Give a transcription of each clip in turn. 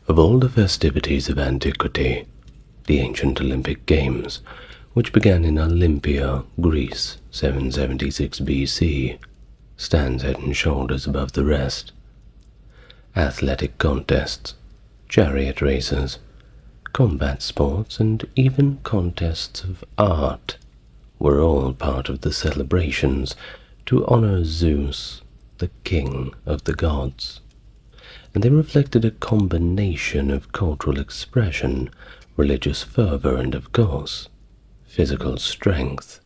Of all the festivities of antiquity, the ancient Olympic Games, which began in Olympia, Greece, 776 BC, stands head and shoulders above the rest. Athletic contests, chariot races, combat sports, and even contests of art were all part of the celebrations to honor Zeus, the king of the gods, and they reflected a combination of cultural expression, religious fervor, and, of course, physical strength.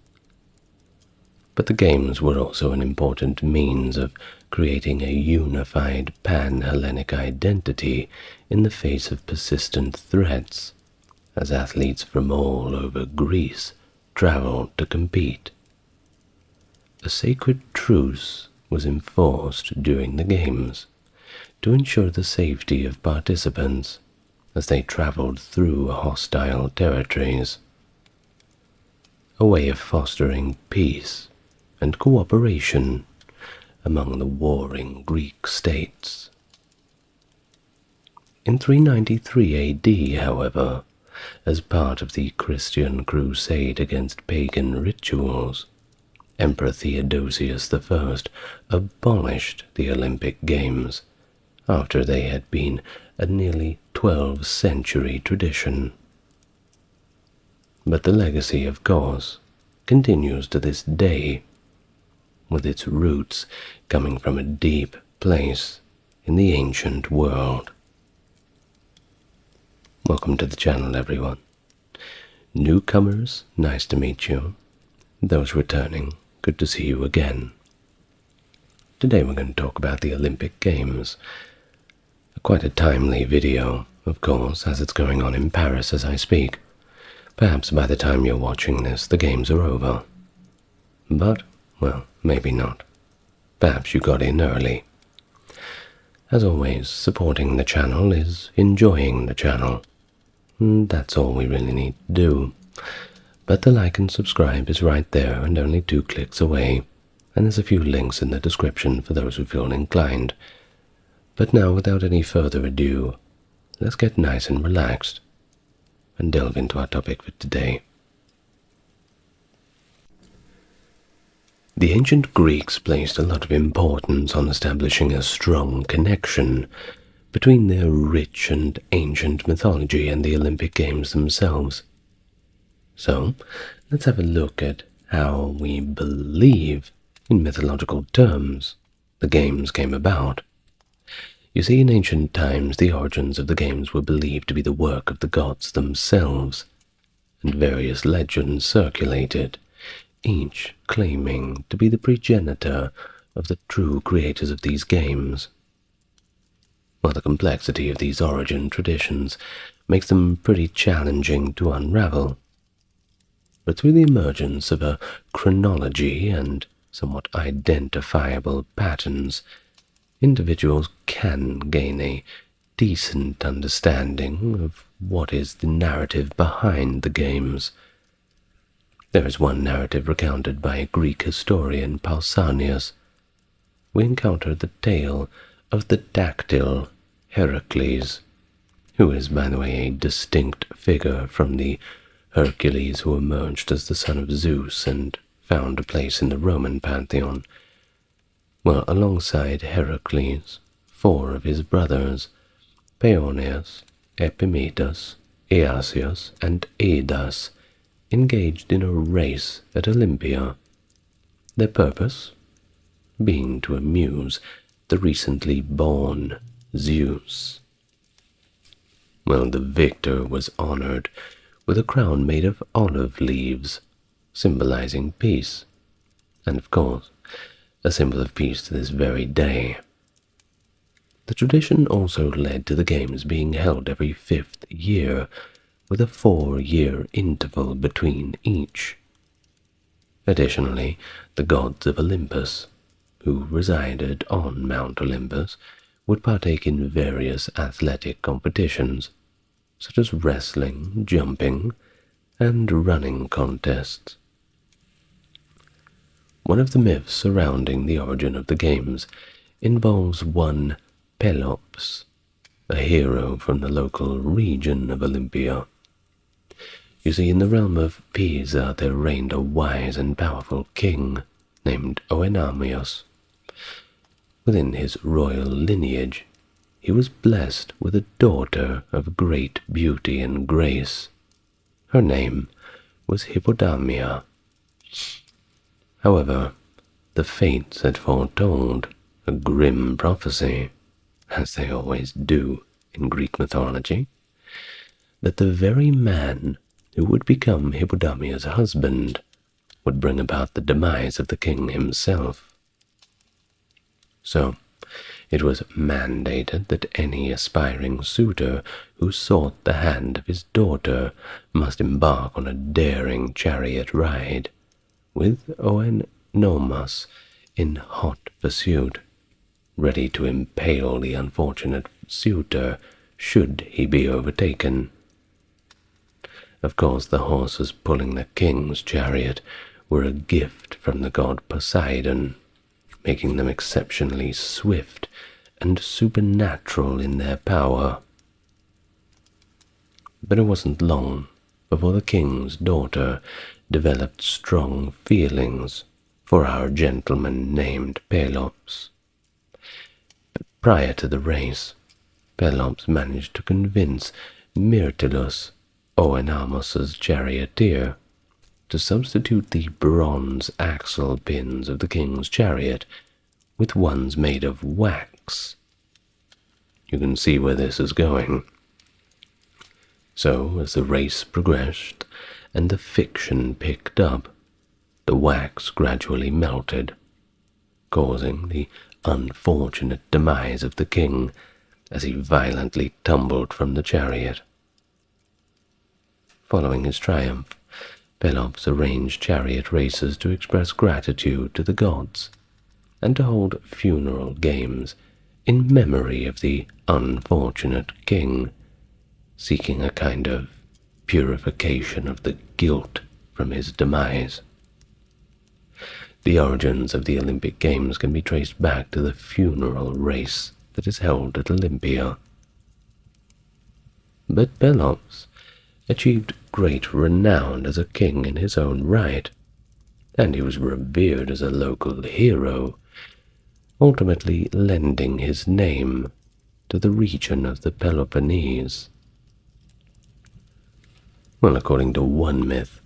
But the games were also an important means of creating a unified Panhellenic identity in the face of persistent threats, as athletes from all over Greece traveled to compete. A sacred truce was enforced during the games to ensure the safety of participants as they traveled through hostile territories, a way of fostering peace and cooperation among the warring Greek states. In 393 AD, however, as part of the Christian crusade against pagan rituals, Emperor Theodosius I abolished the Olympic Games after they had been a nearly 12th-century tradition. But the legacy, of course, continues to this day, with its roots coming from a deep place in the ancient world. Welcome to the channel, everyone. Newcomers, nice to meet you. Those returning, good to see you again. Today we're going to talk about the Olympic Games. Quite a timely video, of course, as it's going on in Paris as I speak. Perhaps by the time you're watching this, the games are over. But, well, maybe not. Perhaps you got in early. As always, supporting the channel is enjoying the channel. That's all we really need to do. But the like and subscribe is right there and only 2 clicks away, and there's a few links in the description for those who feel inclined. But now, without any further ado, let's get nice and relaxed and delve into our topic for today. The ancient Greeks placed a lot of importance on establishing a strong connection between their rich and ancient mythology and the Olympic Games themselves. So, let's have a look at how we believe, in mythological terms, the games came about. You see, in ancient times, the origins of the games were believed to be the work of the gods themselves, and various legends circulated, each claiming to be the progenitor of the true creators of these games. While the complexity of these origin traditions makes them pretty challenging to unravel, but through the emergence of a chronology and somewhat identifiable patterns, individuals can gain a decent understanding of what is the narrative behind the games. There is one narrative recounted by a Greek historian, Pausanias. We encounter the tale of the dactyl Heracles, who is, by the way, a distinct figure from the Hercules who emerged as the son of Zeus and found a place in the Roman pantheon. Well, alongside Heracles, 4 of his brothers, Paeonius, Epimetheus, Aeacus, and Aidas, engaged in a race at Olympia, their purpose being to amuse the recently born Zeus. Well, the victor was honored with a crown made of olive leaves, symbolizing peace, and of course, a symbol of peace to this very day. The tradition also led to the games being held every 5th year, with a 4-year interval between each. Additionally, the gods of Olympus, who resided on Mount Olympus, would partake in various athletic competitions, such as wrestling, jumping, and running contests. One of the myths surrounding the origin of the games involves one Pelops, a hero from the local region of Olympia. You see, in the realm of Pisa there reigned a wise and powerful king named Oenamius. Within his royal lineage, he was blessed with a daughter of great beauty and grace. Her name was Hippodamia. However, the fates had foretold a grim prophecy, as they always do in Greek mythology, that the very man who would become Hippodamia's husband would bring about the demise of the king himself. So, it was mandated that any aspiring suitor who sought the hand of his daughter must embark on a daring chariot ride, with Oenomas in hot pursuit, ready to impale the unfortunate suitor should he be overtaken. Of course, the horses pulling the king's chariot were a gift from the god Poseidon, making them exceptionally swift and supernatural in their power. But it wasn't long before the king's daughter developed strong feelings for our gentleman named Pelops. But prior to the race, Pelops managed to convince Myrtilus, Oenamus's charioteer, to substitute the bronze axle pins of the king's chariot with ones made of wax. You can see where this is going. So, as the race progressed and the fiction picked up, the wax gradually melted, causing the unfortunate demise of the king as he violently tumbled from the chariot. Following his triumph, Pelops arranged chariot races to express gratitude to the gods and to hold funeral games in memory of the unfortunate king, seeking a kind of purification of the guilt from his demise. The origins of the Olympic Games can be traced back to the funeral race that is held at Olympia. But Pelops achieved great renown as a king in his own right, and he was revered as a local hero, ultimately lending his name to the region of the Peloponnese. Well, according to one myth,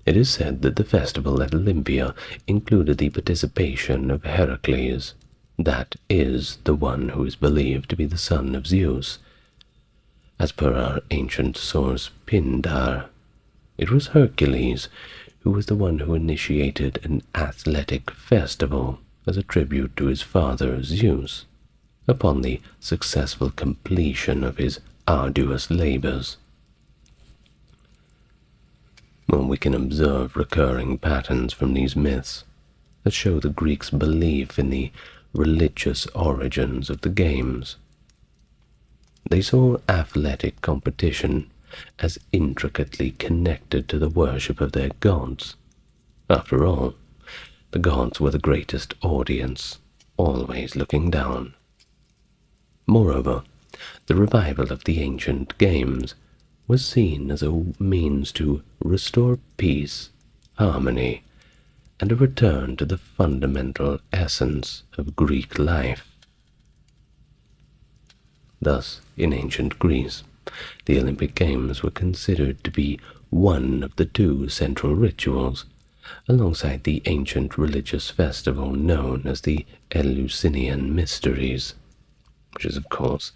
it is said that the festival at Olympia included the participation of Heracles, that is, the one who is believed to be the son of Zeus. As per our ancient source Pindar, it was Hercules who was the one who initiated an athletic festival as a tribute to his father Zeus, upon the successful completion of his arduous labors. Well, we can observe recurring patterns from these myths that show the Greeks' belief in the religious origins of the games. They saw athletic competition as intricately connected to the worship of their gods. After all, the gods were the greatest audience, always looking down. Moreover, the revival of the ancient games was seen as a means to restore peace, harmony, and a return to the fundamental essence of Greek life. Thus, in ancient Greece, the Olympic Games were considered to be one of the two central rituals, alongside the ancient religious festival known as the Eleusinian Mysteries, which is, of course,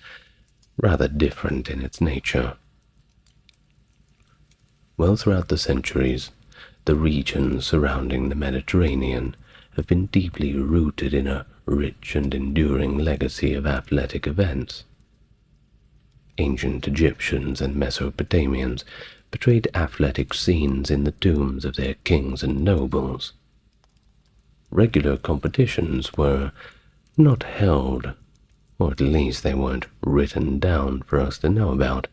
rather different in its nature. Well, throughout the centuries, the regions surrounding the Mediterranean have been deeply rooted in a rich and enduring legacy of athletic events. Ancient Egyptians and Mesopotamians portrayed athletic scenes in the tombs of their kings and nobles. Regular competitions were not held, or at least they weren't written down for us to know about,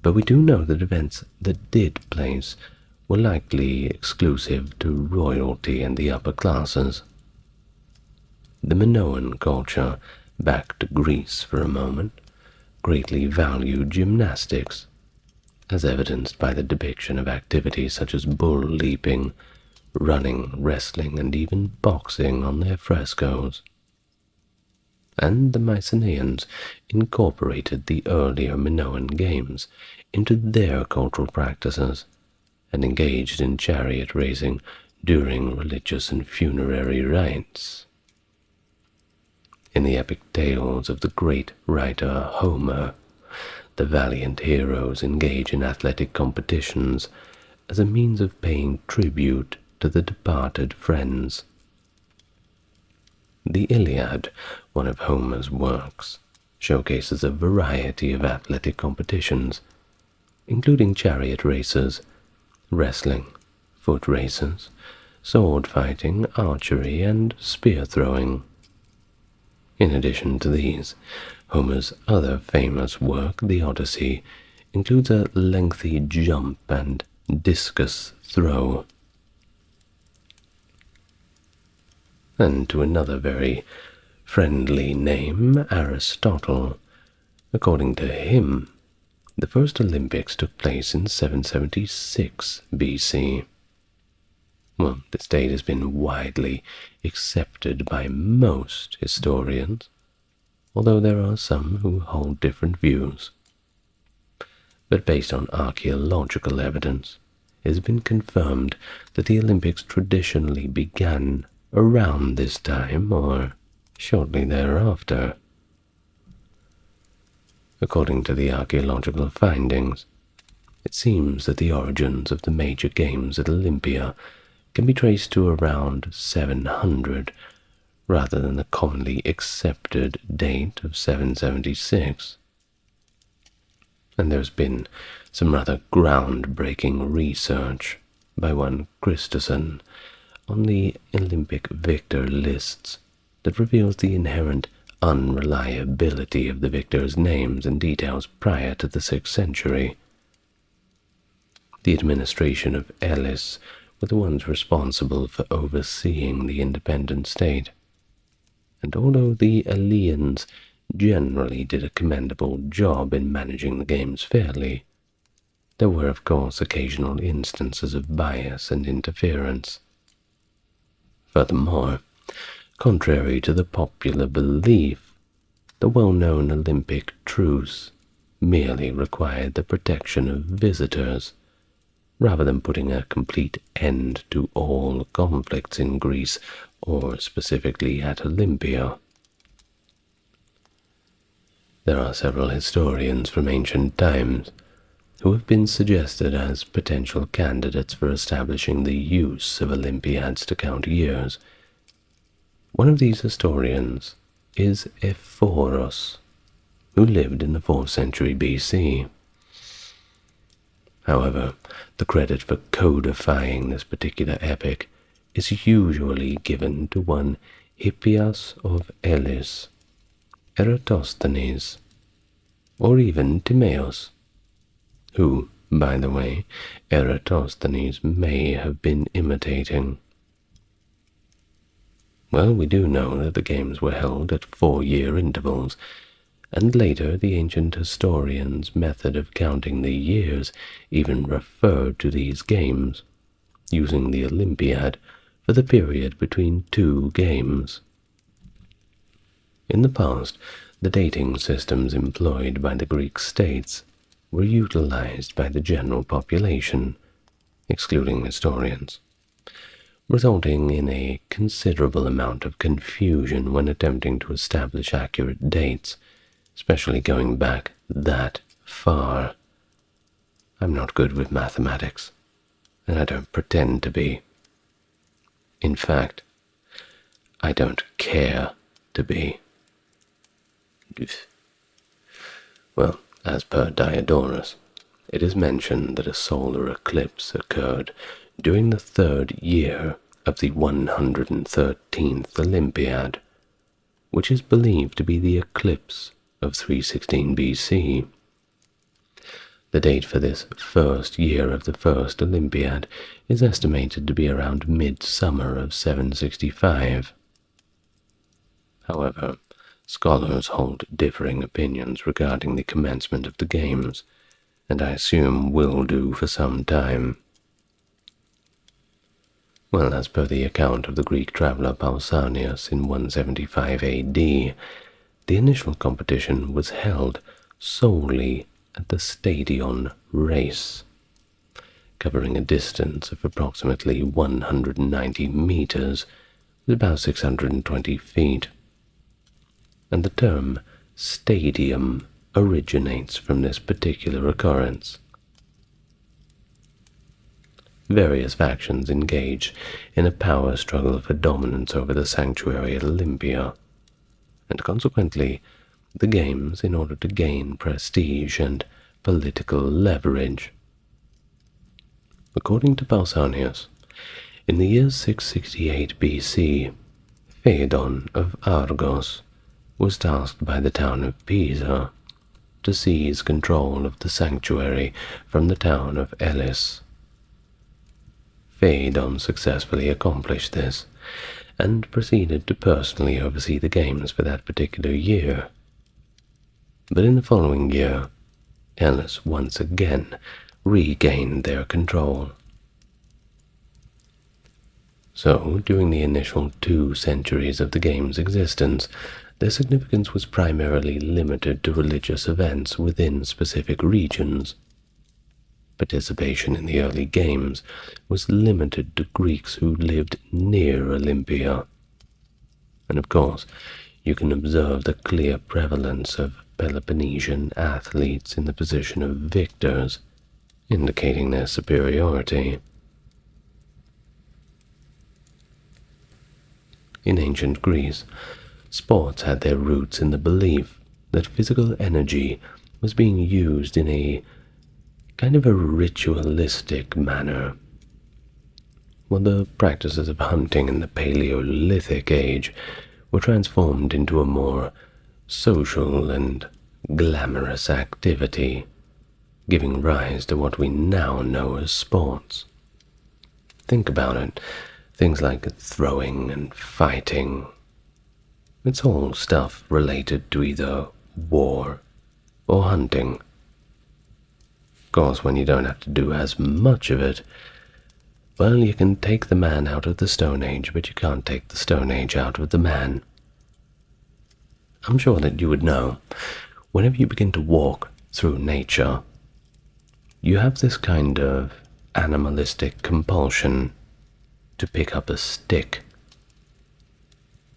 but we do know that events that did place were likely exclusive to royalty and the upper classes. The Minoan culture, back to Greece for a moment, greatly valued gymnastics, as evidenced by the depiction of activities such as bull leaping, running, wrestling, and even boxing on their frescoes. And the Mycenaeans incorporated the earlier Minoan games into their cultural practices and engaged in chariot racing during religious and funerary rites. In the epic tales of the great writer Homer, the valiant heroes engage in athletic competitions as a means of paying tribute to the departed friends. The Iliad, one of Homer's works, showcases a variety of athletic competitions, including chariot races, wrestling, foot races, sword fighting, archery, and spear throwing. In addition to these, Homer's other famous work, the Odyssey, includes a lengthy jump and discus throw. And to another very friendly name, Aristotle. According to him, the first Olympics took place in 776 BC. Well, this date has been widely accepted by most historians, although there are some who hold different views. But based on archaeological evidence, it has been confirmed that the Olympics traditionally began around this time or shortly thereafter. According to the archaeological findings, it seems that the origins of the major games at Olympia can be traced to around 700, rather than the commonly accepted date of 776. And there's been some rather groundbreaking research by one Christensen on the Olympic victor lists that reveals the inherent unreliability of the victors' names and details prior to the 6th century. The administration of Elis were the ones responsible for overseeing the independent state, and although the Eleans generally did a commendable job in managing the games fairly, there were of course occasional instances of bias and interference. Furthermore, contrary to the popular belief, the well-known Olympic truce merely required the protection of visitors, rather than putting a complete end to all conflicts in Greece, or specifically at Olympia. There are several historians from ancient times who have been suggested as potential candidates for establishing the use of Olympiads to count years. One of these historians is Ephorus, who lived in the 4th century BC. However, the credit for codifying this particular epic is usually given to one Hippias of Elis, Eratosthenes, or even Timaeus, who, by the way, Eratosthenes may have been imitating. Well, we do know that the games were held at 4-year intervals, and later the ancient historians' method of counting the years even referred to these games, using the Olympiad for the period between 2 games. In the past, the dating systems employed by the Greek states were utilized by the general population, excluding historians, resulting in a considerable amount of confusion when attempting to establish accurate dates, especially going back that far. I'm not good with mathematics, and I don't pretend to be. In fact, I don't care to be. Well, as per Diodorus, it is mentioned that a solar eclipse occurred during the 3rd year of the 113th Olympiad, which is believed to be the eclipse of 316 BC. The date for this first year of the first Olympiad is estimated to be around midsummer of 765. However, Scholars hold differing opinions regarding the commencement of the games, and I assume will do for some time. Well, as per the account of the Greek traveller Pausanias in 175 AD, the initial competition was held solely at the stadion race, covering a distance of approximately 190 meters, with about 620 feet. And the term stadium originates from this particular occurrence. Various factions engaged in a power struggle for dominance over the sanctuary at Olympia, and consequently the games in order to gain prestige and political leverage. According to Pausanias, in the year 668 BC, Phaedon of Argos was tasked by the town of Pisa to seize control of the sanctuary from the town of Elis. Phaedon successfully accomplished this, and proceeded to personally oversee the games for that particular year. But in the following year, Elis once again regained their control. So, during the initial 2 centuries of the game's existence, their significance was primarily limited to religious events within specific regions. Participation in the early games was limited to Greeks who lived near Olympia. And of course, you can observe the clear prevalence of Peloponnesian athletes in the position of victors, indicating their superiority. In ancient Greece, sports had their roots in the belief that physical energy was being used in a kind of a ritualistic manner, while the practices of hunting in the Paleolithic age were transformed into a more social and glamorous activity, giving rise to what we now know as sports. Think about it. Things like throwing and fighting. It's all stuff related to either war or hunting. Of course, when you don't have to do as much of it, well, you can take the man out of the Stone Age, but you can't take the Stone Age out of the man. I'm sure that you would know, whenever you begin to walk through nature, you have this kind of animalistic compulsion to pick up a stick.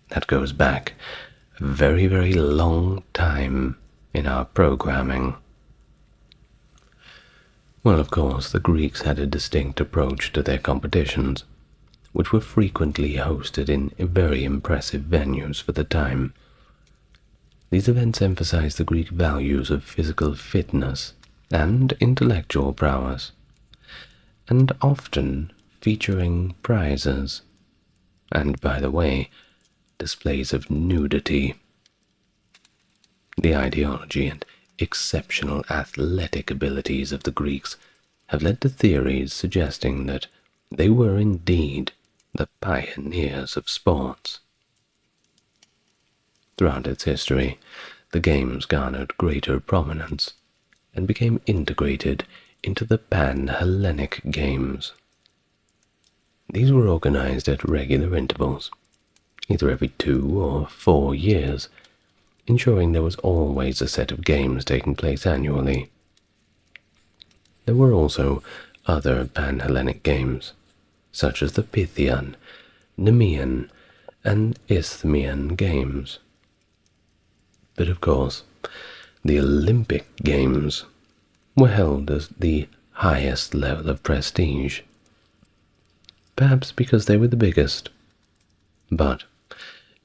That goes back a very, very long time in our programming. Well, of course, the Greeks had a distinct approach to their competitions, which were frequently hosted in very impressive venues for the time. These events emphasized the Greek values of physical fitness and intellectual prowess, and often featuring prizes, and, by the way, displays of nudity. The ideology and exceptional athletic abilities of the Greeks have led to theories suggesting that they were indeed the pioneers of sports. Throughout its history, the games garnered greater prominence and became integrated into the Panhellenic games. These were organized at regular intervals, either every 2 or 4 years, ensuring there was always a set of games taking place annually. There were also other Panhellenic games, such as the Pythian, Nemean, and Isthmian games. But of course, the Olympic Games were held as the highest level of prestige, perhaps because they were the biggest, but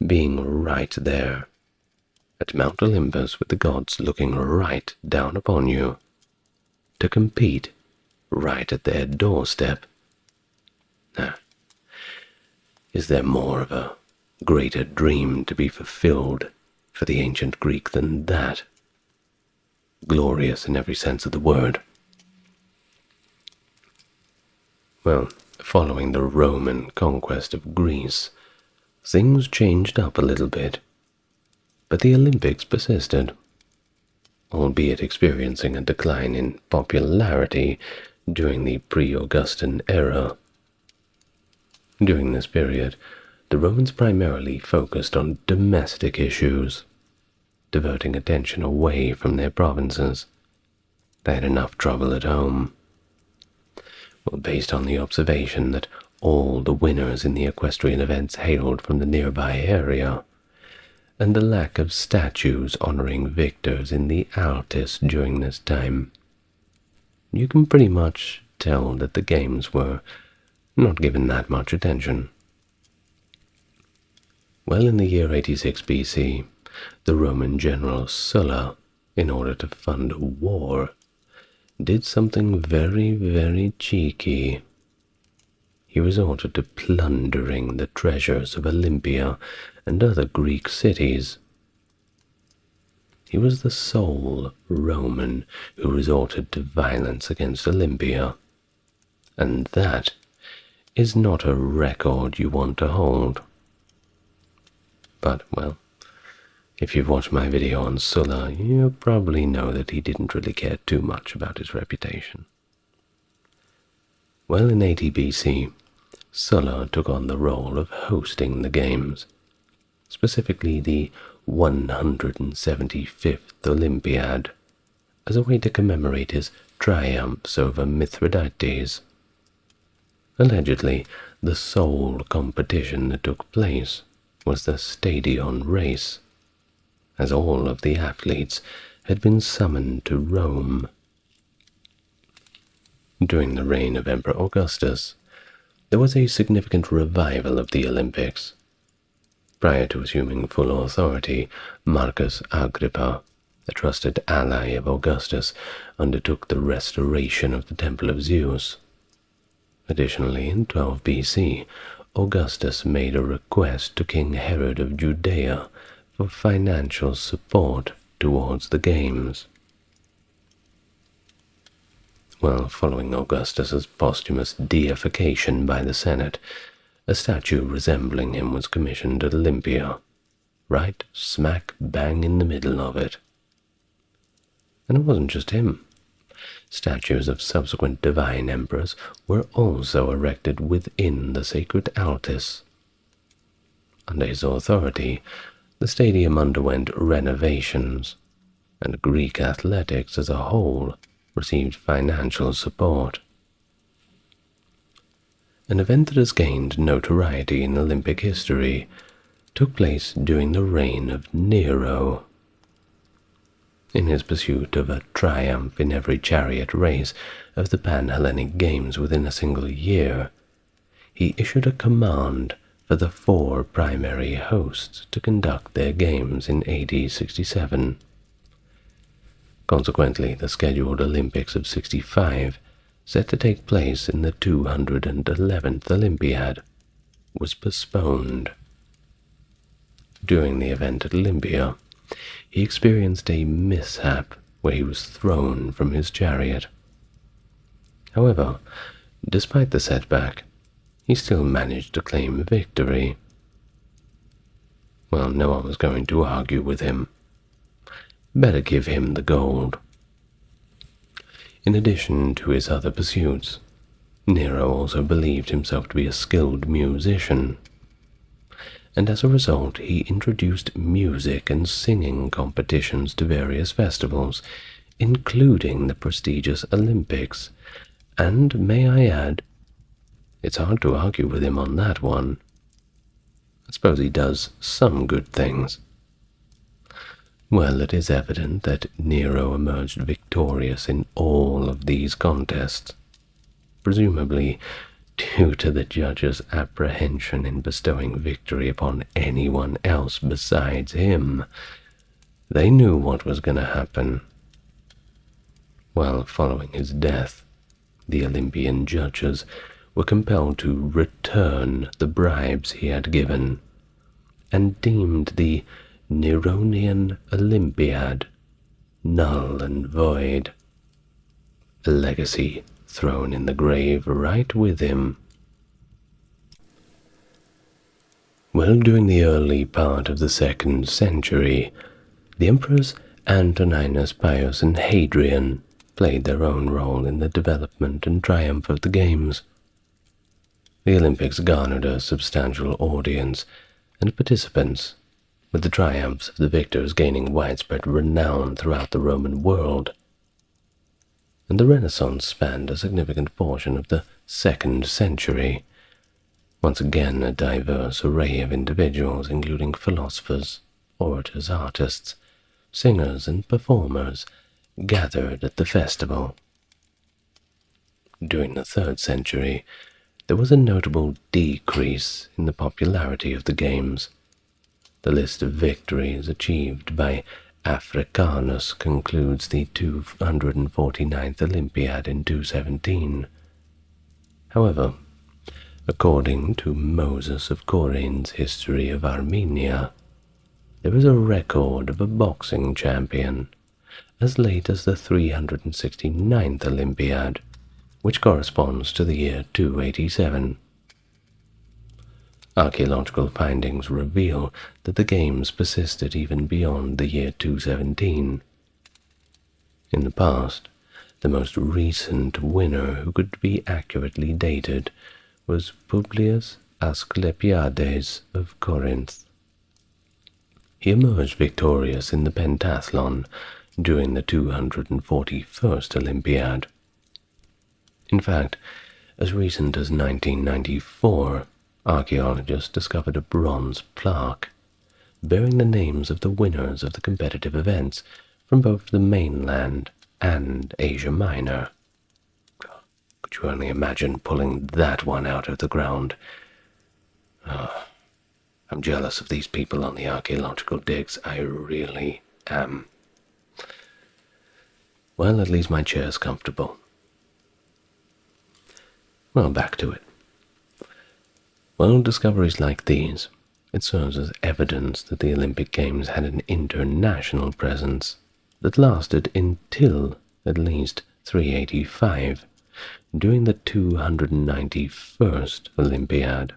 being right there, at Mount Olympus with the gods looking right down upon you, to compete right at their doorstep. Now, is there more of a greater dream to be fulfilled for the ancient Greek than that? Glorious in every sense of the word. Well, following the Roman conquest of Greece, things changed up a little bit. But the Olympics persisted, albeit experiencing a decline in popularity during the pre-Augustan era. During this period, the Romans primarily focused on domestic issues, diverting attention away from their provinces. They had enough trouble at home. Well, based on the observation that all the winners in the equestrian events hailed from the nearby area, and the lack of statues honoring victors in the Altis during this time, you can pretty much tell that the games were not given that much attention. Well, in the year 86 BC, the Roman general Sulla, in order to fund a war, did something very, very cheeky. He resorted to plundering the treasures of Olympia and other Greek cities. He was the sole Roman who resorted to violence against Olympia, and that is not a record you want to hold. But, well, if you've watched my video on Sulla, you probably know that he didn't really care too much about his reputation. Well, in 80 BC, Sulla took on the role of hosting the games, specifically the 175th Olympiad, as a way to commemorate his triumphs over Mithridates. Allegedly, the sole competition that took place was the stadion race, as all of the athletes had been summoned to Rome. During the reign of Emperor Augustus, there was a significant revival of the Olympics. Prior to assuming full authority, Marcus Agrippa, a trusted ally of Augustus, undertook the restoration of the Temple of Zeus. Additionally, in 12 BC, Augustus made a request to King Herod of Judea for financial support towards the games. Well, following Augustus's posthumous deification by the Senate, a statue resembling him was commissioned at Olympia, right smack bang in the middle of it. And it wasn't just him. Statues of subsequent divine emperors were also erected within the sacred Altis. Under his authority, the stadium underwent renovations, and Greek athletics as a whole received financial support. An event that has gained notoriety in Olympic history took place during the reign of Nero. In his pursuit of a triumph in every chariot race of the Panhellenic Games within a single year, he issued a command for the 4 primary hosts to conduct their games in AD 67. Consequently, the scheduled Olympics of 65, set to take place in the 211th Olympiad, was postponed. During the event at Olympia, he experienced a mishap where he was thrown from his chariot. However, despite the setback, he still managed to claim victory. Well, no one was going to argue with him. Better give him the gold. In addition to his other pursuits, Nero also believed himself to be a skilled musician, and as a result he introduced music and singing competitions to various festivals, including the prestigious Olympics, and may I add, it's hard to argue with him on that one. I suppose he does some good things. Well, it is evident that Nero emerged victorious in all of these contests, presumably due to the judges' apprehension in bestowing victory upon anyone else besides him. They knew what was going to happen. Well, following his death, the Olympian judges were compelled to return the bribes he had given, and deemed the Neronian Olympiad null and void, a legacy thrown in the grave right with him. Well, during the early part of the 2nd century, the emperors Antoninus Pius and Hadrian played their own role in the development and triumph of the games. The Olympics garnered a substantial audience and participants, with the triumphs of the victors gaining widespread renown throughout the Roman world. And the Renaissance spanned a significant portion of the 2nd century. Once again, a diverse array of individuals, including philosophers, orators, artists, singers, and performers, gathered at the festival. During the 3rd century, there was a notable decrease in the popularity of the games. The list of victories achieved by Africanus concludes the 249th Olympiad in 217. However, according to Moses of Corin's History of Armenia, there is a record of a boxing champion as late as the 369th Olympiad, which corresponds to the year 287. Archaeological findings reveal that the games persisted even beyond the year 217. In the past, the most recent winner who could be accurately dated was Publius Asclepiades of Corinth. He emerged victorious in the pentathlon during the 241st Olympiad. In fact, as recent as 1994, archaeologists discovered a bronze plaque bearing the names of the winners of the competitive events from both the mainland and Asia Minor. Could you only imagine pulling that one out of the ground? I'm jealous of these people on the archaeological digs. I really am. Well, at least my chair's comfortable. Well, back to it. Well, discoveries like these, it serves as evidence that the Olympic Games had an international presence that lasted until at least 385, during the 291st Olympiad.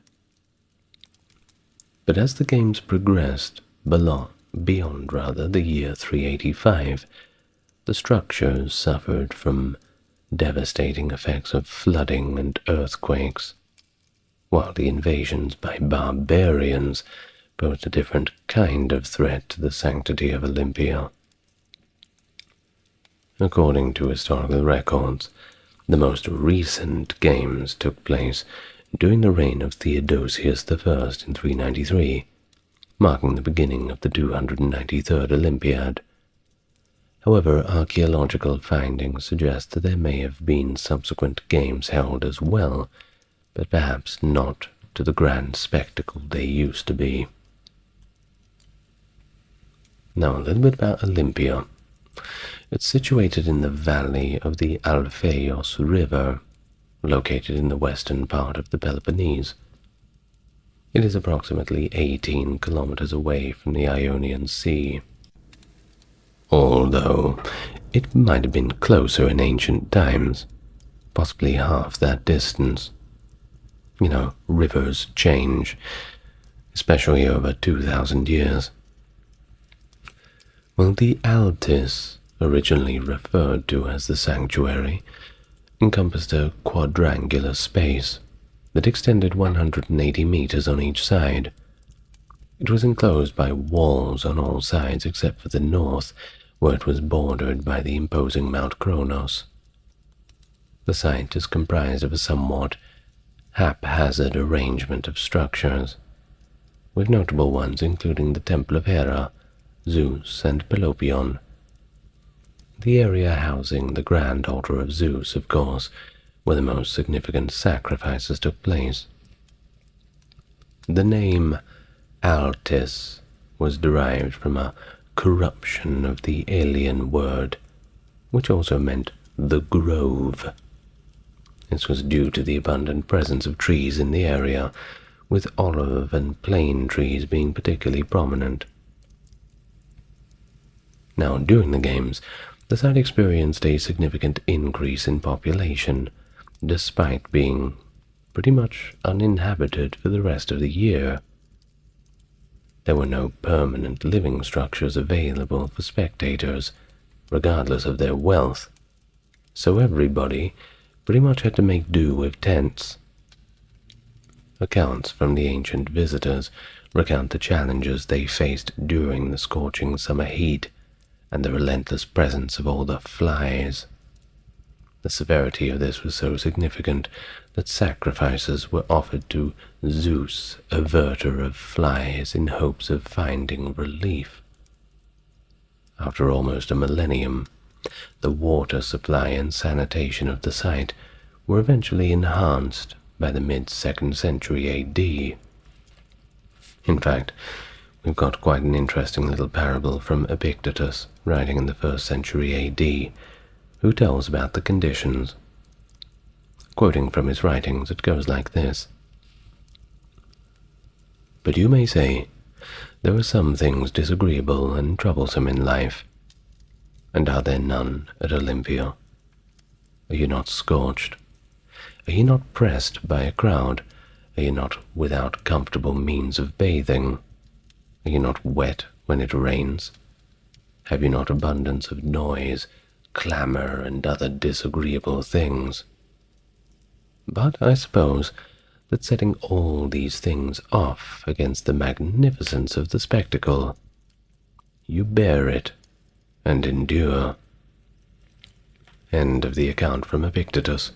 But as the Games progressed beyond the year 385, the structures suffered from devastating effects of flooding and earthquakes, while the invasions by barbarians posed a different kind of threat to the sanctity of Olympia. According to historical records, the most recent games took place during the reign of Theodosius I in 393, marking the beginning of the 293rd Olympiad. However, archaeological findings suggest that there may have been subsequent games held as well, but perhaps not to the grand spectacle they used to be. Now, a little bit about Olympia. It's situated in the valley of the Alpheus River, located in the western part of the Peloponnese. It is approximately 18 kilometers away from the Ionian Sea, although it might have been closer in ancient times, possibly half that distance. You know, rivers change, especially over 2,000 years. Well, the Altis, originally referred to as the sanctuary, encompassed a quadrangular space that extended 180 meters on each side. It was enclosed by walls on all sides except for the north, where it was bordered by the imposing Mount Kronos. The site is comprised of a somewhat haphazard arrangement of structures, with notable ones including the Temple of Hera, Zeus, and Pelopion. The area housing the grand altar of Zeus, of course, where the most significant sacrifices took place. The name Altis was derived from a corruption of the alien word, which also meant the grove. This was due to the abundant presence of trees in the area, with olive and plane trees being particularly prominent. Now, during the Games, the site experienced a significant increase in population, despite being pretty much uninhabited for the rest of the year. There were no permanent living structures available for spectators, regardless of their wealth, so everybody pretty much had to make do with tents. Accounts from the ancient visitors recount the challenges they faced during the scorching summer heat and the relentless presence of all the flies. The severity of this was so significant that sacrifices were offered to Zeus, averter of flies, in hopes of finding relief. After almost a millennium, the water supply and sanitation of the site were eventually enhanced by the mid-2nd century AD. In fact, we've got quite an interesting little parable from Epictetus, writing in the 1st century AD, who tells about the conditions. Quoting from his writings, it goes like this. "But you may say, there are some things disagreeable and troublesome in life. And are there none at Olympia? Are you not scorched? Are you not pressed by a crowd? Are you not without comfortable means of bathing? Are you not wet when it rains? Have you not abundance of noise, clamor, and other disagreeable things? But I suppose that setting all these things off against the magnificence of the spectacle, you bear it and endure." End of the account from Epictetus.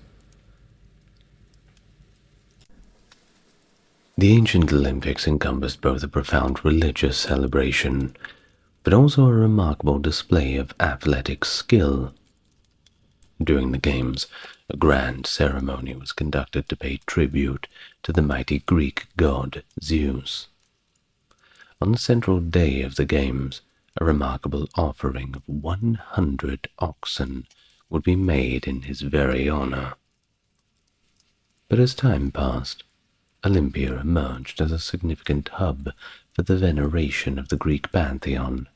The ancient Olympics encompassed both a profound religious celebration, but also a remarkable display of athletic skill. During the games, a grand ceremony was conducted to pay tribute to the mighty Greek god Zeus. On the central day of the games, a remarkable offering of 100 oxen would be made in his very honor. But as time passed, Olympia emerged as a significant hub for the veneration of the Greek pantheon.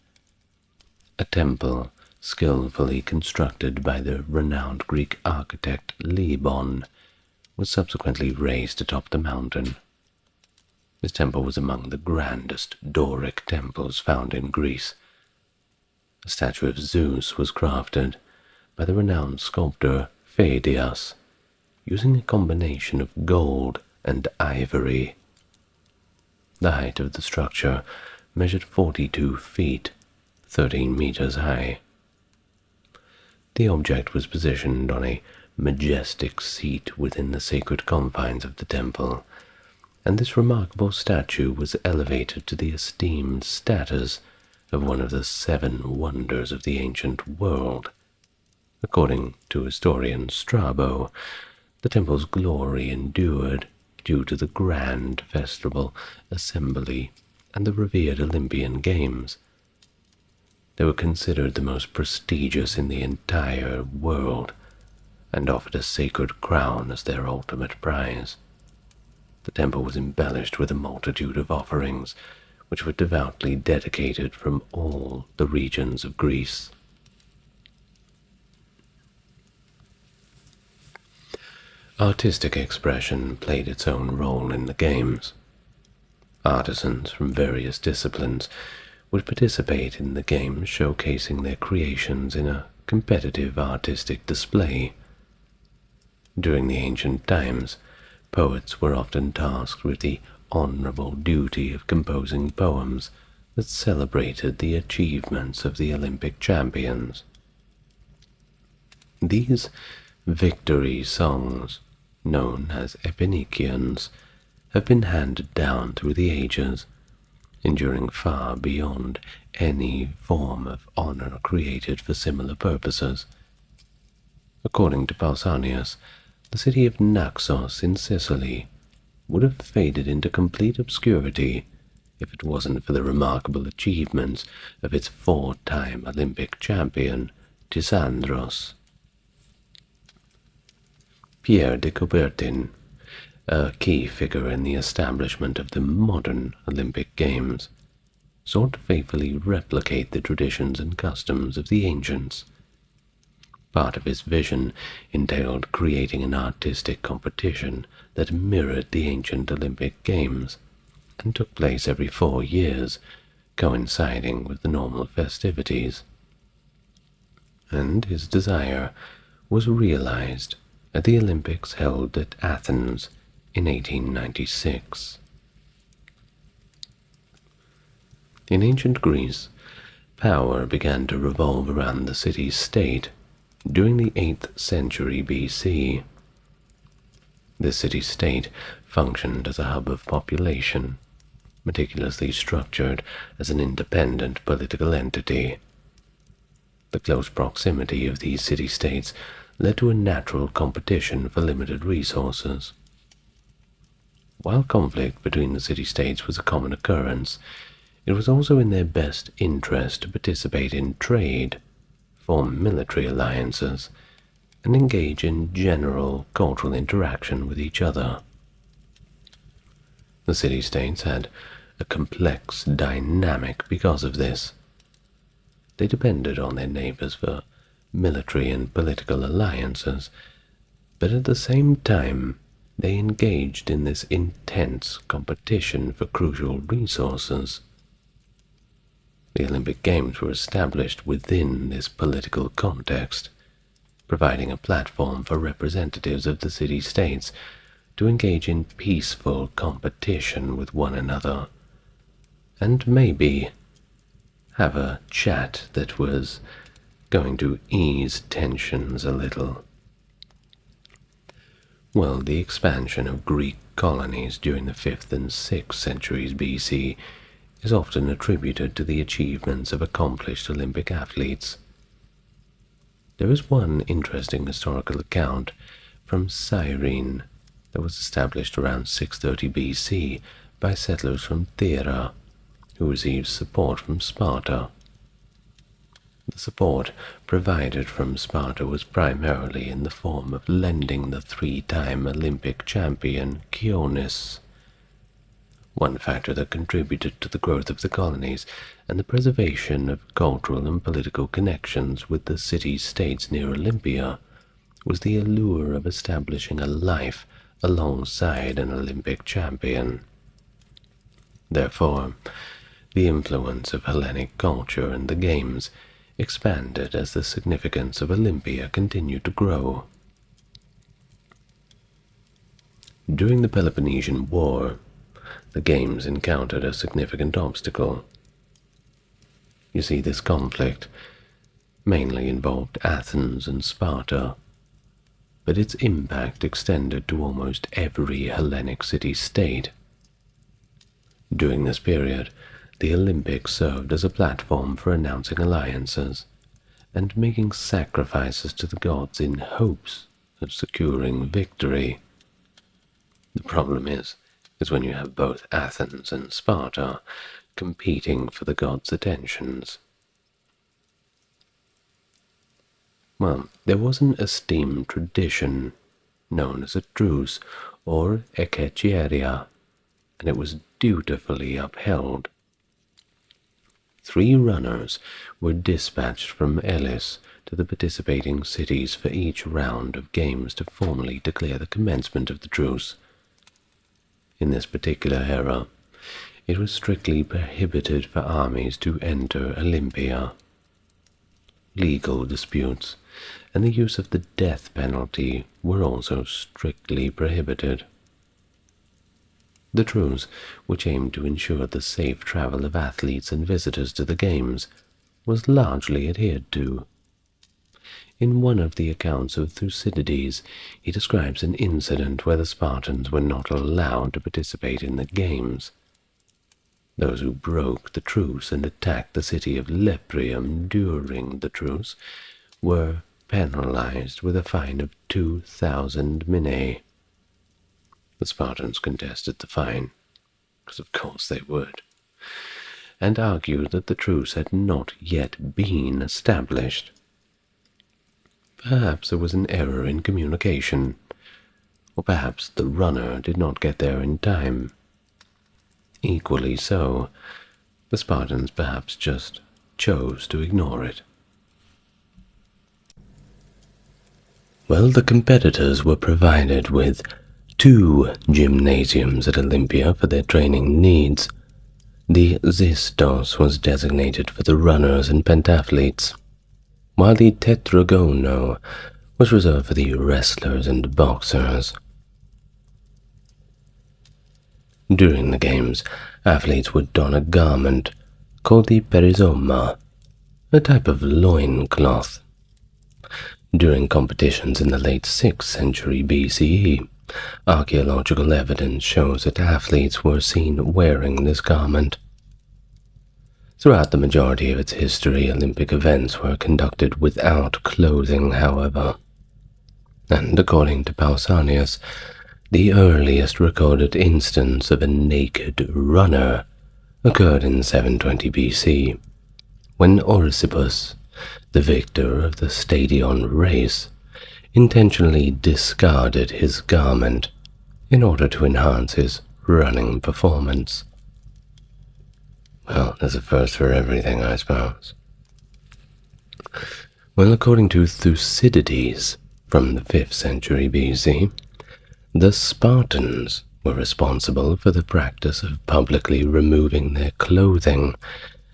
A temple skillfully constructed by the renowned Greek architect Lebon was subsequently raised atop the mountain. This temple was among the grandest Doric temples found in Greece. A statue of Zeus was crafted by the renowned sculptor Pheidias, using a combination of gold and ivory. The height of the structure measured 42 feet, 13 meters high. The object was positioned on a majestic seat within the sacred confines of the temple, and this remarkable statue was elevated to the esteemed status of one of the 7 wonders of the ancient world. According to historian Strabo, the temple's glory endured due to the grand festival assembly and the revered Olympian Games. They were considered the most prestigious in the entire world, and offered a sacred crown as their ultimate prize. The temple was embellished with a multitude of offerings, which were devoutly dedicated from all the regions of Greece. Artistic expression played its own role in the games. Artisans from various disciplines would participate in the games, showcasing their creations in a competitive artistic display. During the ancient times, poets were often tasked with the honorable duty of composing poems that celebrated the achievements of the Olympic champions. These victory songs, known as epinicians, have been handed down through the ages, enduring far beyond any form of honor created for similar purposes. According to Pausanias, the city of Naxos in Sicily would have faded into complete obscurity if it wasn't for the remarkable achievements of its 4-time Olympic champion, Tisandros. Pierre de Coubertin, a key figure in the establishment of the modern Olympic Games, sought to faithfully replicate the traditions and customs of the ancients. Part of his vision entailed creating an artistic competition that mirrored the ancient Olympic Games, and took place every 4 years, coinciding with the normal festivities. And his desire was realized at the Olympics held at Athens in 1896. In ancient Greece, power began to revolve around the city-state during the 8th century BC. This city-state functioned as a hub of population, meticulously structured as an independent political entity. The close proximity of these city-states led to a natural competition for limited resources. While conflict between the city-states was a common occurrence, it was also in their best interest to participate in trade, form military alliances, and engage in general cultural interaction with each other. The city-states had a complex dynamic because of this. They depended on their neighbors for military and political alliances, but at the same time they engaged in this intense competition for crucial resources. The Olympic Games were established within this political context, providing a platform for representatives of the city-states to engage in peaceful competition with one another, and maybe have a chat that was going to ease tensions a little. Well, the expansion of Greek colonies during the 5th and 6th centuries BC is often attributed to the achievements of accomplished Olympic athletes. There is one interesting historical account from Cyrene that was established around 630 BC by settlers from Thera, who received support from Sparta. The support provided from Sparta was primarily in the form of lending the 3-time Olympic champion Chionis. One factor that contributed to the growth of the colonies and the preservation of cultural and political connections with the city-states near Olympia was the allure of establishing a life alongside an Olympic champion. Therefore, the influence of Hellenic culture and the games expanded as the significance of Olympia continued to grow. During the Peloponnesian War, the games encountered a significant obstacle. You see, this conflict mainly involved Athens and Sparta, but its impact extended to almost every Hellenic city-state. During this period, the Olympics served as a platform for announcing alliances and making sacrifices to the gods in hopes of securing victory. The problem is when you have both Athens and Sparta competing for the gods' attentions. Well, there was an esteemed tradition known as a truce or ekecheiria, and it was dutifully upheld. 3 runners were dispatched from Elis to the participating cities for each round of games to formally declare the commencement of the truce. In this particular era, it was strictly prohibited for armies to enter Olympia. Legal disputes and the use of the death penalty were also strictly prohibited. The truce, which aimed to ensure the safe travel of athletes and visitors to the games, was largely adhered to. In one of the accounts of Thucydides, he describes an incident where the Spartans were not allowed to participate in the games. Those who broke the truce and attacked the city of Leprium during the truce were penalized with a fine of 2,000 minae. The Spartans contested the fine, because of course they would, and argued that the truce had not yet been established. Perhaps there was an error in communication, or perhaps the runner did not get there in time. Equally so, the Spartans perhaps just chose to ignore it. Well, the competitors were provided with 2 gymnasiums at Olympia for their training needs. The Xystos was designated for the runners and pentathletes, while the Tetragono was reserved for the wrestlers and boxers. During the games, athletes would don a garment called the perizoma, a type of loincloth. During competitions in the late 6th century BCE, archaeological evidence shows that athletes were seen wearing this garment. Throughout the majority of its history, Olympic events were conducted without clothing, however. And according to Pausanias, the earliest recorded instance of a naked runner occurred in 720 BC, when Orsippus, the victor of the Stadion race, intentionally discarded his garment in order to enhance his running performance. Well, there's a first for everything, I suppose. Well, according to Thucydides from the 5th century BC, the Spartans were responsible for the practice of publicly removing their clothing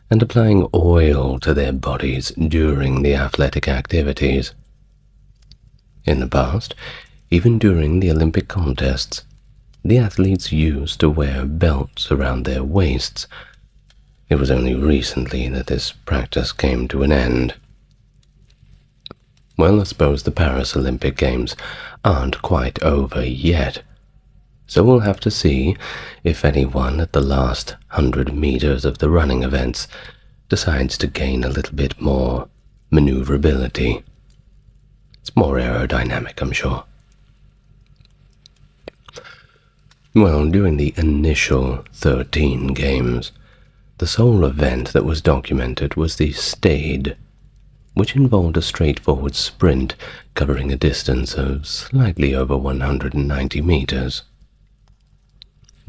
and applying oil to their bodies during the athletic activities. In the past, even during the Olympic contests, the athletes used to wear belts around their waists. It was only recently that this practice came to an end. Well, I suppose the Paris Olympic Games aren't quite over yet, so we'll have to see if anyone at the last 100 meters of the running events decides to gain a little bit more maneuverability. It's more aerodynamic, I'm sure. Well, during the initial 13 games, the sole event that was documented was the stade, which involved a straightforward sprint covering a distance of slightly over 190 meters.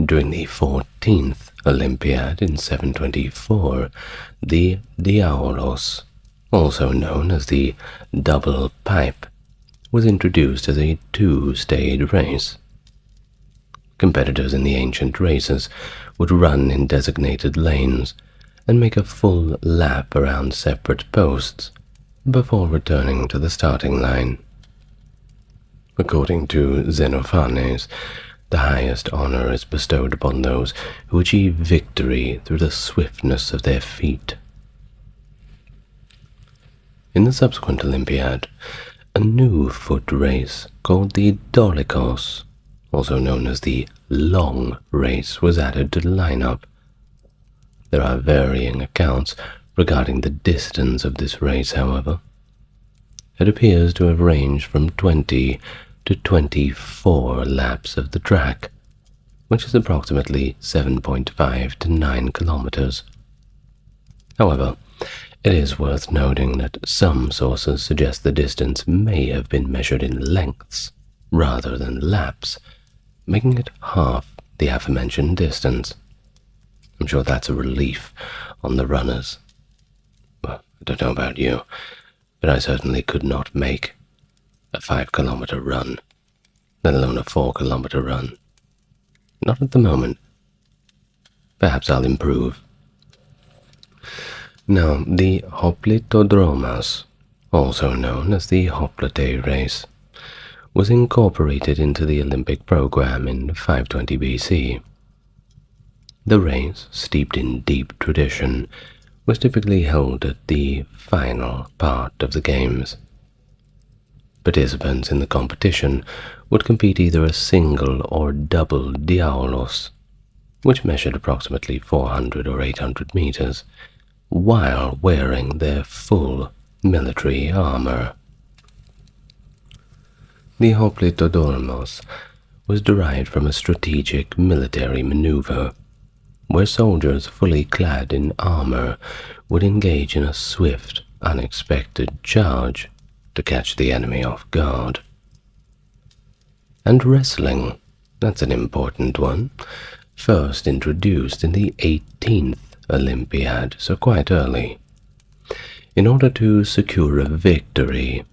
During the 14th Olympiad in 724, the diaulos, also known as the double pipe, was introduced as a two-stage race. Competitors in the ancient races would run in designated lanes and make a full lap around separate posts before returning to the starting line. According to Xenophanes, the highest honor is bestowed upon those who achieve victory through the swiftness of their feet. In the subsequent Olympiad, a new foot race called the Dolikos, also known as the long race, was added to the lineup. There are varying accounts regarding the distance of this race, however. It appears to have ranged from 20 to 24 laps of the track, which is approximately 7.5 to 9 kilometers. However, it is worth noting that some sources suggest the distance may have been measured in lengths rather than laps, making it half the aforementioned distance. I'm sure that's a relief on the runners. Well, I don't know about you, but I certainly could not make a 5-kilometer run, let alone a 4-kilometer run. Not at the moment. Perhaps I'll improve. Now, the Hoplitodromos, also known as the Hoplite race, was incorporated into the Olympic program in 520 BC. The race, steeped in deep tradition, was typically held at the final part of the games. Participants in the competition would compete either a single or double diaulos, which measured approximately 400 or 800 meters, while wearing their full military armor. The Hoplitodromos was derived from a strategic military maneuver, where soldiers fully clad in armor would engage in a swift, unexpected charge to catch the enemy off guard. And wrestling, that's an important one, first introduced in the 18th Olympiad, so quite early. In order to secure a victory,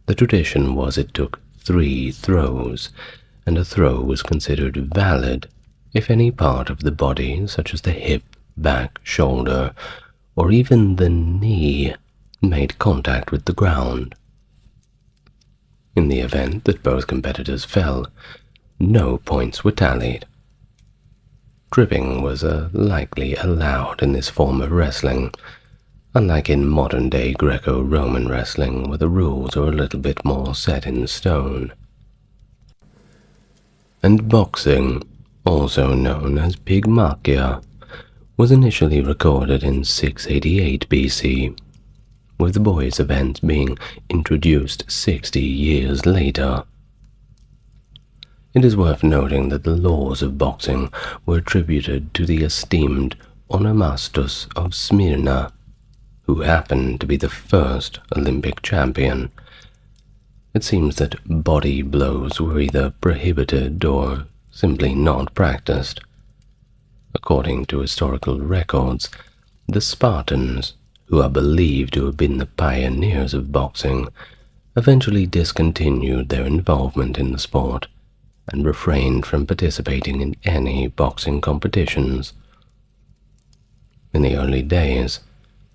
the tradition was it took 3 throws, and a throw was considered valid if any part of the body, such as the hip, back, shoulder, or even the knee, made contact with the ground. In the event that both competitors fell, no points were tallied. Tripping was likely allowed in this form of wrestling, unlike in modern-day Greco-Roman wrestling where the rules are a little bit more set in stone. And boxing, also known as pygmachia, was initially recorded in 688 BC, with the boys' event being introduced 60 years later. It is worth noting that the laws of boxing were attributed to the esteemed Onomastus of Smyrna, who happened to be the first Olympic champion. It seems that body blows were either prohibited or simply not practiced. According to historical records, the Spartans, who are believed to have been the pioneers of boxing, eventually discontinued their involvement in the sport and refrained from participating in any boxing competitions. In the early days,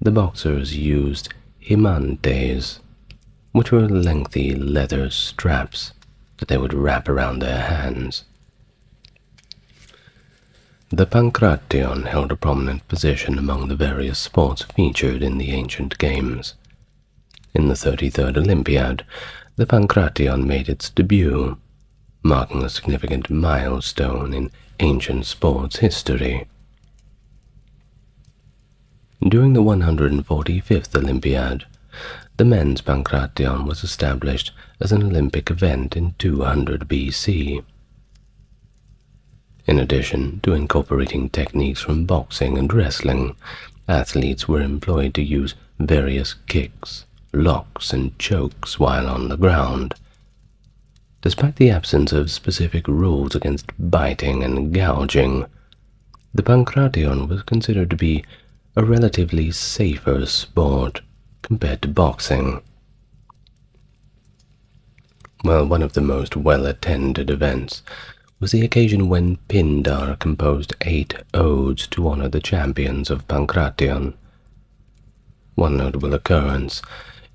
the boxers used himantes, which were lengthy leather straps that they would wrap around their hands. The pankration held a prominent position among the various sports featured in the ancient games. In the 33rd Olympiad, the pankration made its debut, marking a significant milestone in ancient sports history. During the 145th Olympiad, the men's pankration was established as an Olympic event in 200 BC. In addition to incorporating techniques from boxing and wrestling, athletes were employed to use various kicks, locks, and chokes while on the ground. Despite the absence of specific rules against biting and gouging, the pankration was considered to be a relatively safer sport compared to boxing. Well, one of the most well-attended events was the occasion when Pindar composed 8 odes to honor the champions of pankration. One notable occurrence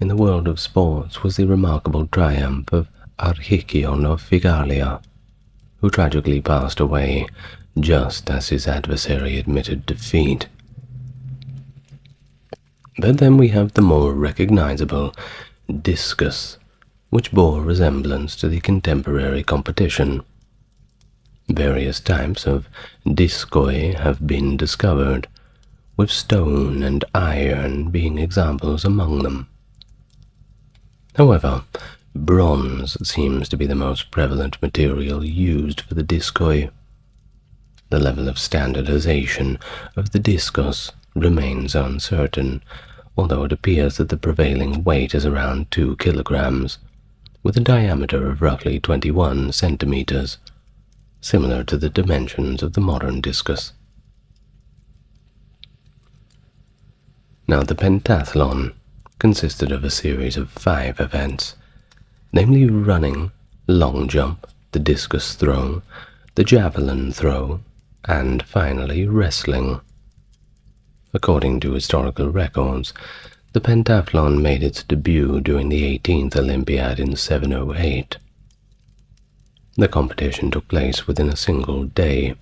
in the world of sports was the remarkable triumph of Archicion of Figalia, who tragically passed away just as his adversary admitted defeat. But then we have the more recognizable discus, which bore resemblance to the contemporary competition. Various types of discoi have been discovered, with stone and iron being examples among them. However, bronze seems to be the most prevalent material used for the discoi. The level of standardization of the discus remains uncertain, although it appears that the prevailing weight is around 2 kilograms, with a diameter of roughly 21 centimeters, similar to the dimensions of the modern discus. Now, the pentathlon consisted of a series of 5 events, namely running, long jump, the discus throw, the javelin throw, and finally wrestling. According to historical records, the pentathlon made its debut during the 18th Olympiad in 708. The competition took place within a single day,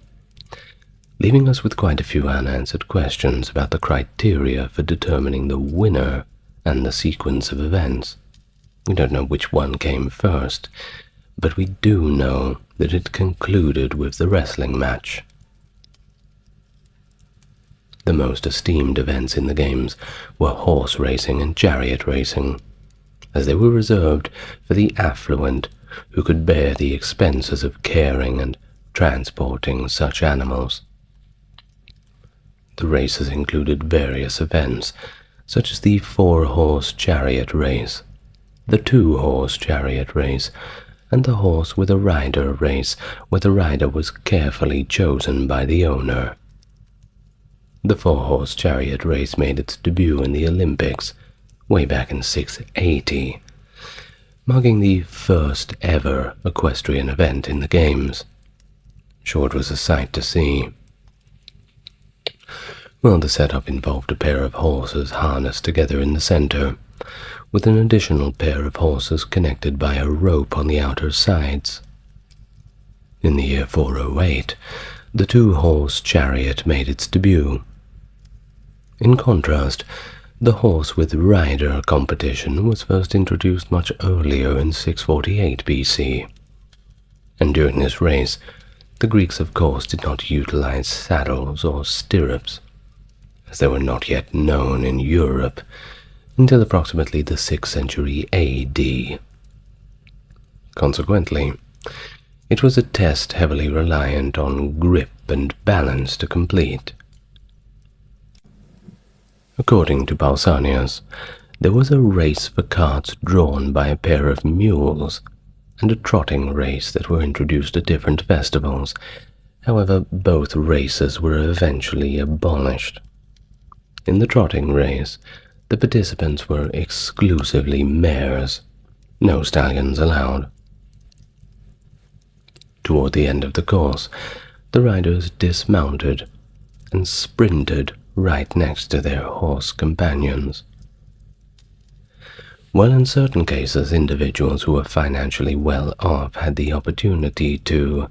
leaving us with quite a few unanswered questions about the criteria for determining the winner and the sequence of events. We don't know which one came first, but we do know that it concluded with the wrestling match. The most esteemed events in the games were horse racing and chariot racing, as they were reserved for the affluent who could bear the expenses of caring and transporting such animals. The races included various events, such as the 4-horse chariot race, the 2-horse chariot race, and the horse with a rider race, where the rider was carefully chosen by the owner. The 4-horse chariot race made its debut in the Olympics way back in 680, marking the first ever equestrian event in the games. Sure, it was a sight to see. Well, the setup involved a pair of horses harnessed together in the center, with an additional pair of horses connected by a rope on the outer sides. In the year 408, the two-horse chariot made its debut. In contrast, the horse with rider competition was first introduced much earlier in 648 BC, and during this race, the Greeks of course did not utilize saddles or stirrups, as they were not yet known in Europe until approximately the 6th century AD. Consequently, it was a test heavily reliant on grip and balance to complete. According to Pausanias, there was a race for carts drawn by a pair of mules, and a trotting race that were introduced at different festivals. However, both races were eventually abolished. In the trotting race, the participants were exclusively mares, no stallions allowed. Toward the end of the course, the riders dismounted and sprinted right next to their horse companions. While in certain cases individuals who were financially well off had the opportunity to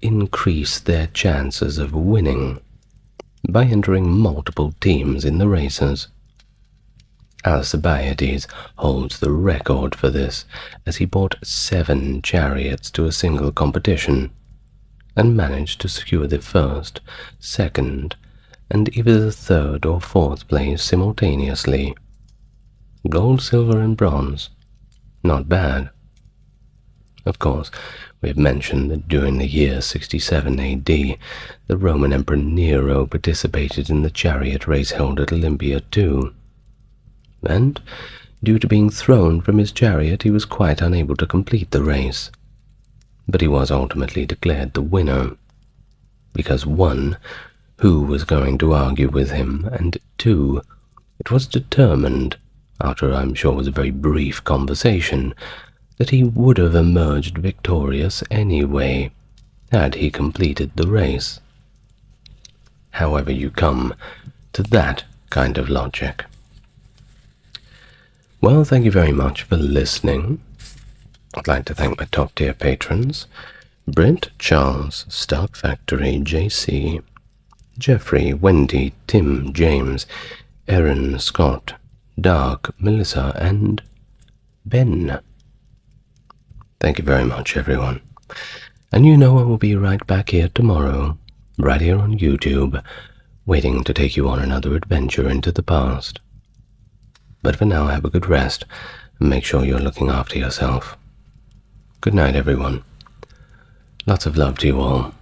increase their chances of winning by entering multiple teams in the races. Alcibiades holds the record for this, as he brought 7 chariots to a single competition, and managed to secure the first, second, and either the third or fourth place simultaneously. Gold, silver, and bronze. Not bad. Of course, we have mentioned that during the year 67 AD, the Roman Emperor Nero participated in the chariot race held at Olympia too. And, due to being thrown from his chariot, he was quite unable to complete the race. But he was ultimately declared the winner, because 1, who was going to argue with him, and 2, it was determined, after I'm sure was a very brief conversation, that he would have emerged victorious anyway, had he completed the race. However you come to that kind of logic. Well, thank you very much for listening. I'd like to thank my top-tier patrons, Brent, Charles, Stark Factory, JC, Jeffrey, Wendy, Tim, James, Erin, Scott, Dark, Melissa, and Ben. Thank you very much, everyone. And you know I will be right back here tomorrow, right here on YouTube, waiting to take you on another adventure into the past. But for now, have a good rest, and make sure you're looking after yourself. Good night, everyone. Lots of love to you all.